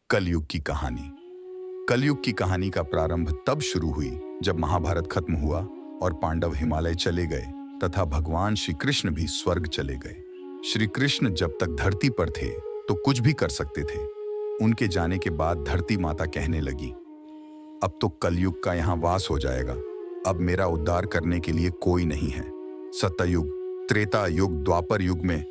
कलयुग की कहानी। कलयुग की कहानी का प्रारंभ तब शुरू हुई जब महाभारत खत्म हुआ और पांडव हिमालय चले गए तथा भगवान श्री कृष्ण भी स्वर्ग चले गए। श्री कृष्ण जब तक धरती पर थे तो कुछ भी कर सकते थे। उनके जाने के बाद धरती माता कहने लगी, अब तो कलयुग का यहाँ वास हो जाएगा। अब मेरा उद्धार करने के लिए कोई नहीं है। सतयुग, त्रेता युग, द्वापर युग में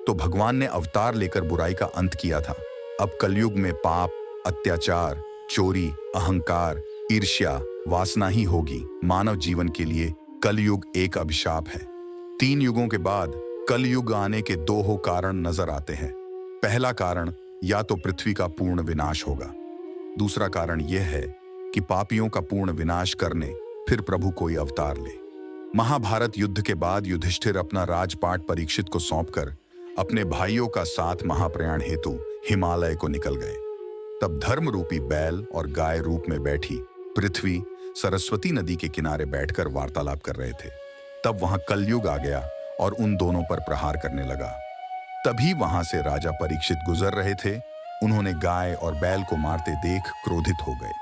तो भगवान ने अवतार लेकर बुराई का अंत किया था। अब कलयुग में पाप, अत्याचार, चोरी, अहंकार, ईर्ष्या, वासना ही होगी। मानव जीवन के लिए कलयुग एक अभिशाप है। 3 युगों के बाद कलयुग आने के 2 कारण नजर आते हैं। पहला कारण या तो पृथ्वी का पूर्ण विनाश होगा। दूसरा कारण यह है कि पापियों का पूर्ण विनाश करने फिर प्रभु कोई अवतार ले। महाभारत युद्ध के बाद युधिष्ठिर अपना राजपाट परीक्षित को सौंपकर अपने भाइयों का साथ महाप्रयाण हेतु हिमालय को निकल गए। तब धर्म रूपी बैल और गाय रूप में बैठी पृथ्वी सरस्वती नदी के किनारे बैठकर वार्तालाप कर रहे थे। तब वहां कलयुग आ गया और उन दोनों पर प्रहार करने लगा। तभी वहां से राजा परीक्षित गुजर रहे थे। उन्होंने गाय और बैल को मारते देख क्रोधित हो गए।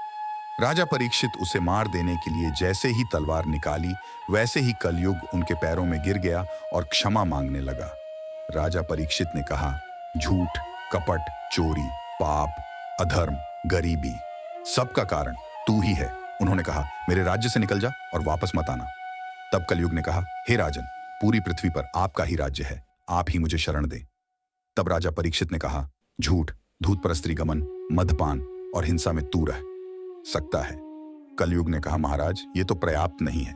राजा परीक्षित उसे मार देने के लिए जैसे ही तलवार निकाली, वैसे ही कलयुग उनके पैरों में गिर गया और क्षमा मांगने लगा। राजा परीक्षित ने कहा, झूठ, कपट, चोरी, पाप, अधर्म, गरीबी, सबका कारण तू ही है। उन्होंने कहा, मेरे राज्य से निकल जा और वापस मत आना। तब कलयुग ने कहा, हे राजन, पूरी पृथ्वी पर आपका ही राज्य है, आप ही मुझे शरण दें। तब राजा परीक्षित ने कहा, झूठ, धूत परस्त्री गमन, मदपान और हिंसा में तू रह सकता है। कलयुग ने कहा, महाराज, ये तो पर्याप्त नहीं है,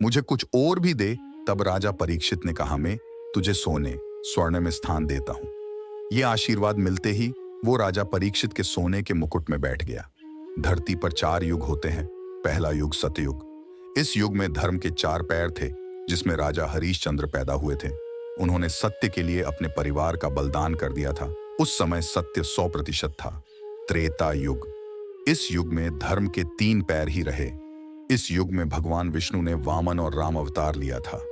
मुझे कुछ और भी दे। तब राजा परीक्षित ने कहा, मैं तुझे सोने स्वर्ण में स्थान देता हूं। यह आशीर्वाद मिलते ही वो राजा परीक्षित के सोने के मुकुट में बैठ गया। धरती पर 4 युग होते हैं। पहला युग सतयुग। इस युग में धर्म के 4 पैर थे, जिसमें राजा हरीशचंद्र पैदा हुए थे। उन्होंने सत्य के लिए अपने परिवार का बलिदान कर दिया था। उस समय सत्य 100% था। त्रेता युग। इस युग में धर्म के 3 पैर ही रहे। इस युग में भगवान विष्णु ने वामन और राम अवतार लिया था।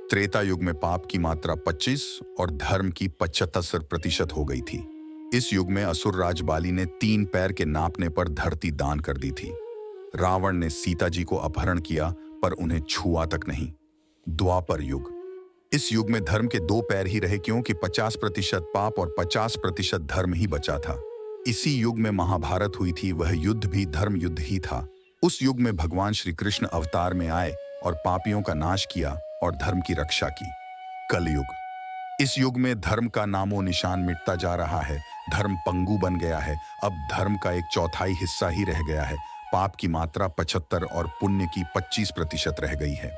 त्रेता युग में पाप की मात्रा 25 और धर्म की 75% हो गई थी। इस युग में असुर राज बाली ने 3 पैर के नापने पर धरती दान कर दी थी। रावण ने सीता जी को अपहरण किया पर उन्हें छुआ तक नहीं। द्वापर युग। इस युग में धर्म के 2 पैर ही रहे, क्योंकि 50% पाप और 50% धर्म ही बचा था। इसी युग में महाभारत हुई थी। वह युद्ध भी धर्म युद्ध ही था। उस युग में भगवान श्री कृष्ण अवतार में आए और पापियों का नाश किया और धर्म की रक्षा की। कलयुग। इस युग में धर्म का नामो निशान मिटता जा रहा है। धर्म पंगु बन गया है। अब धर्म का 1/4 हिस्सा ही रह गया है। पाप की मात्रा 75 और पुण्य की 25% रह गई है।